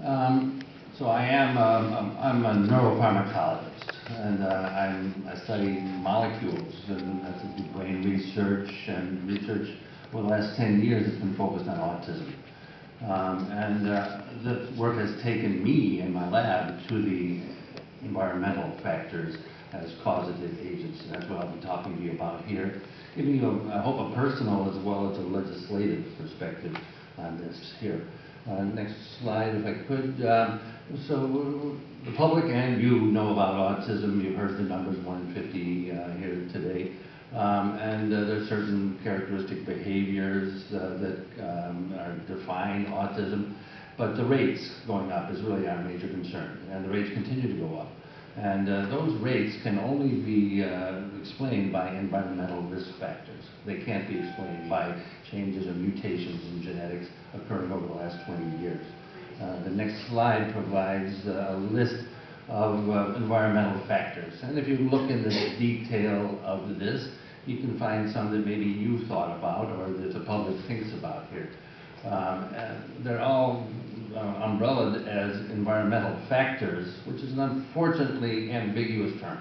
So I'm a neuropharmacologist, and I study molecules, and that's the brain research, and research for the last 10 years has been focused on autism. The work has taken me in my lab to the environmental factors as causative agents, and that's what I'll be talking to you about here, giving you, I hope, a personal as well as a legislative perspective on this here. Next slide, if I could. So the public and you know about autism. You've heard the numbers, 1 in 50 here today. There's certain characteristic behaviors that define autism. But the rates going up is really our major concern. And the rates continue to go up. And those rates can only be explained by environmental risk factors. They can't be explained by changes or mutations in genetics occurring over the last 20 years. The next slide provides a list of environmental factors. And if you look in the detail of this, you can find some that maybe you thought about or that the public thinks about here. They're all umbrellaed as environmental factors, which is an unfortunately ambiguous term.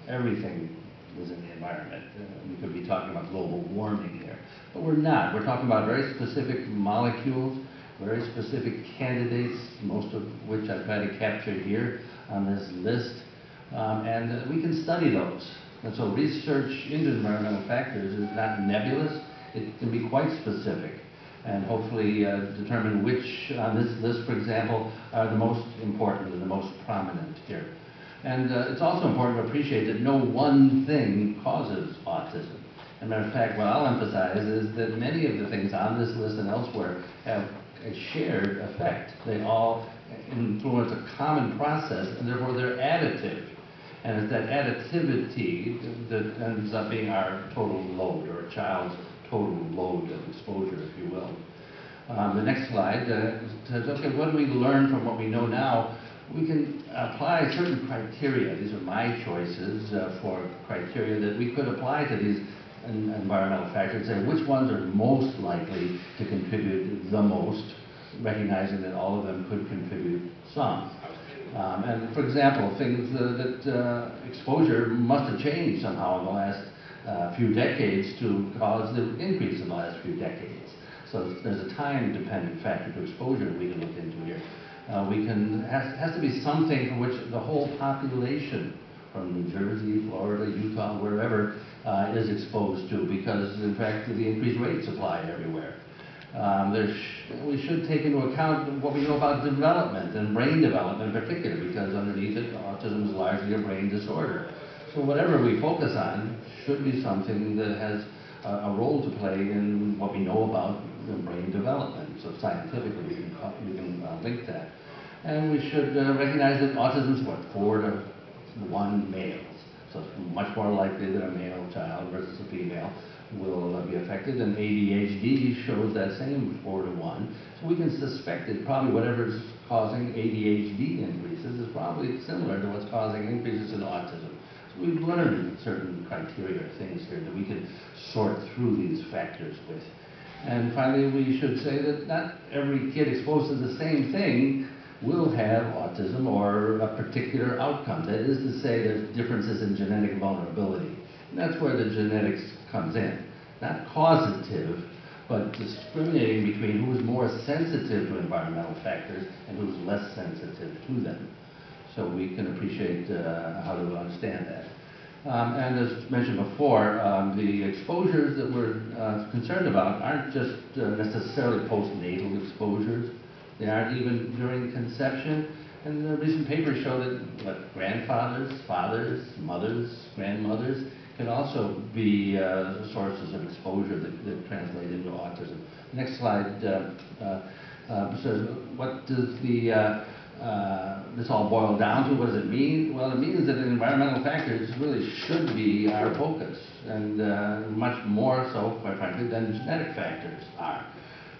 Everything is in the environment. We could be talking about global warming here, but we're not. We're talking about very specific molecules, very specific candidates, most of which I try to capture here on this list, and we can study those. And so research into environmental factors is not nebulous. It can be quite specific, and hopefully determine which, on this list, for example, are the most important and the most prominent here. And it's also important to appreciate that no one thing causes autism. As a matter of fact, what I'll emphasize is that many of the things on this list and elsewhere have a shared effect. They all influence a common process, and therefore they're additive. And it's that additivity that ends up being our total load, or a child's total load of exposure, if you will. The next slide says, okay, what do we learn from what we know now? We can apply certain criteria. These are my choices for criteria that we could apply to these environmental factors, say which ones are most likely to contribute the most, recognizing that all of them could contribute some. And for example, things that exposure must have changed somehow in the last few decades to cause the increase in the last few decades. So there's a time-dependent factor to exposure that we can look into here. Has to be something for which the whole population from New Jersey, Florida, Utah, wherever is exposed to, because in fact the increased rates apply everywhere. We should take into account what we know about development and brain development in particular, because underneath it, autism is largely a brain disorder. So whatever we focus on should be something that has a role to play in what we know about the brain development. So scientifically, we can link that. And we should recognize that autism is, what, 4 to 1 males. So it's much more likely that a male child versus a female will be affected, and ADHD shows that same 4 to 1. So we can suspect that probably whatever's causing ADHD increases is probably similar to what's causing increases in autism. So we've learned certain criteria or things here that we can sort through these factors with. And finally, we should say that not every kid exposed to the same thing will have autism or a particular outcome. That is to say, there's differences in genetic vulnerability. And that's where the genetics comes in. Not causative, but discriminating between who is more sensitive to environmental factors and who's less sensitive to them. So we can appreciate how to understand that. And as mentioned before, the exposures that we're concerned about aren't just necessarily postnatal exposures. They aren't even during conception. And the recent papers show that grandfathers, fathers, mothers, grandmothers can also be sources of exposure that translate into autism. Next slide says, what does this all boil down to? What does it mean? Well, it means that environmental factors really should be our focus, and much more so, quite frankly, than genetic factors are.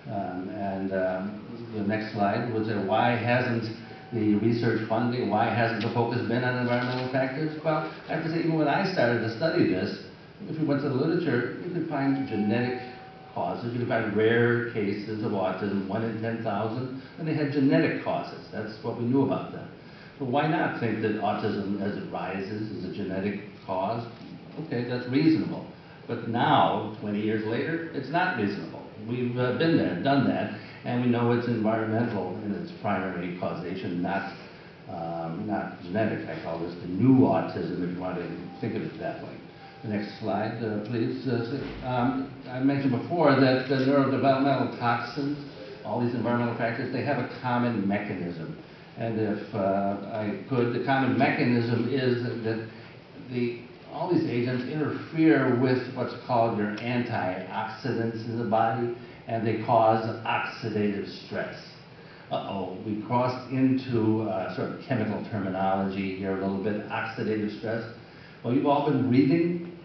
The next slide was why hasn't the research funding, why hasn't the focus been on environmental factors? Well, I have to say, even when I started to study this, if you went to the literature, you could find genetic causes. You can find rare cases of autism, 1 in 10,000, and they had genetic causes. That's what we knew about them. So why not think that autism, as it rises, is a genetic cause? Okay, that's reasonable. But now, 20 years later, it's not reasonable. We've been there, done that, and we know it's environmental in its primary causation, not genetic. I call this the new autism, if you want to think of it that way. The next slide, please. I mentioned before that the neurodevelopmental toxins, all these environmental factors, they have a common mechanism. And if I could, the common mechanism is that all these agents interfere with what's called your antioxidants in the body, and they cause oxidative stress. Uh-oh, we crossed into sort of chemical terminology here a little bit, oxidative stress. Well, you've all been breathing,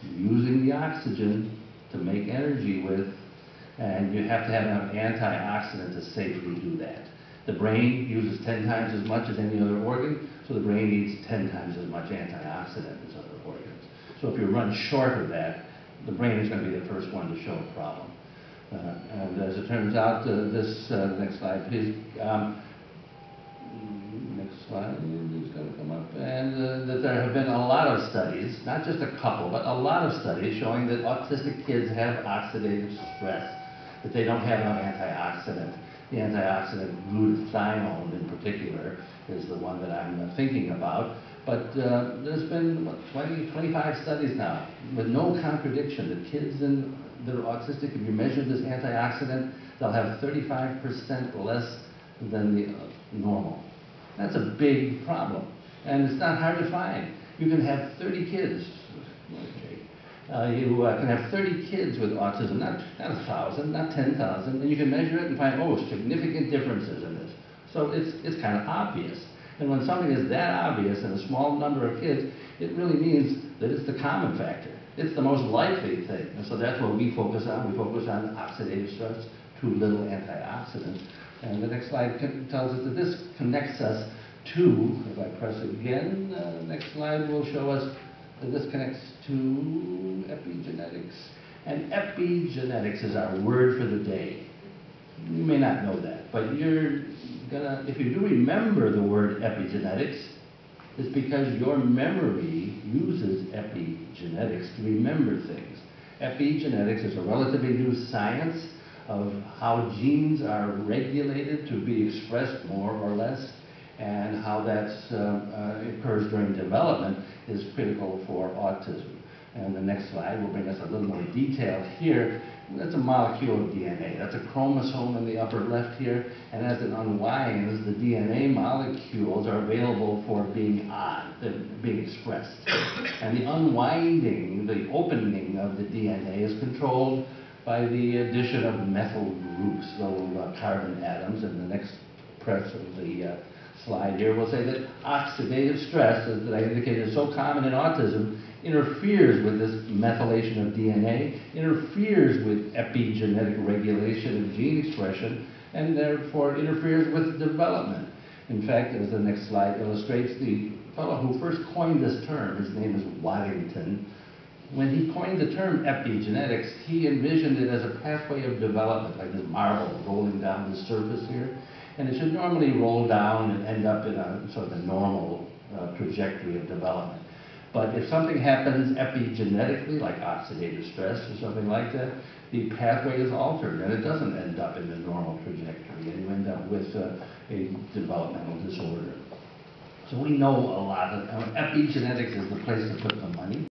using the oxygen to make energy with, and you have to have enough antioxidant to safely do that. The brain uses 10 times as much as any other organ, so the brain needs 10 times as much antioxidant as other organs. So if you run short of that, the brain is going to be the first one to show a problem. And as it turns out, next slide, please. Next slide is going to come up. And that there have been a lot of studies, not just a couple, but a lot of studies showing that autistic kids have oxidative stress, that they don't have enough antioxidant. The antioxidant glutathione in particular is the one that I'm thinking about. But there's been, 25 studies now with no contradiction that kids that are autistic, if you measure this antioxidant, they'll have 35% less than the normal. That's a big problem. And it's not hard to find. You can have 30 kids. You can have 30 kids with autism, not 1,000, not 10,000, and you can measure it and find, significant differences in this. So it's kind of obvious. And when something is that obvious in a small number of kids, it really means that it's the common factor. It's the most likely thing. And so that's what we focus on. We focus on oxidative stress, too little antioxidant. And the next slide tells us that this connects us to, if I press it again, the next slide will show us that this connects to epigenetics. And epigenetics is our word for the day. You may not know that, but if you do remember the word epigenetics, it's because your memory uses epigenetics to remember things. Epigenetics is a relatively new science of how genes are regulated to be expressed more or less, and how that occurs during development is critical for autism. And the next slide will bring us a little more detail here. That's a molecule of DNA. That's a chromosome in the upper left here, and as it unwinds, the DNA molecules are available for being being expressed. And the unwinding, the opening of the DNA is controlled by the addition of methyl groups, little carbon atoms. And the next press of the slide here will say that oxidative stress, as I indicated, is so common in autism, interferes with this methylation of DNA, interferes with epigenetic regulation of gene expression, and therefore interferes with development. In fact, as the next slide illustrates, the fellow who first coined this term, his name is Waddington, when he coined the term epigenetics, he envisioned it as a pathway of development, like this marble rolling down the surface here. And it should normally roll down and end up in a sort of a normal trajectory of development. But if something happens epigenetically, like oxidative stress or something like that, the pathway is altered and it doesn't end up in the normal trajectory, and you end up with a developmental disorder. So we know a lot of epigenetics is the place to put the money.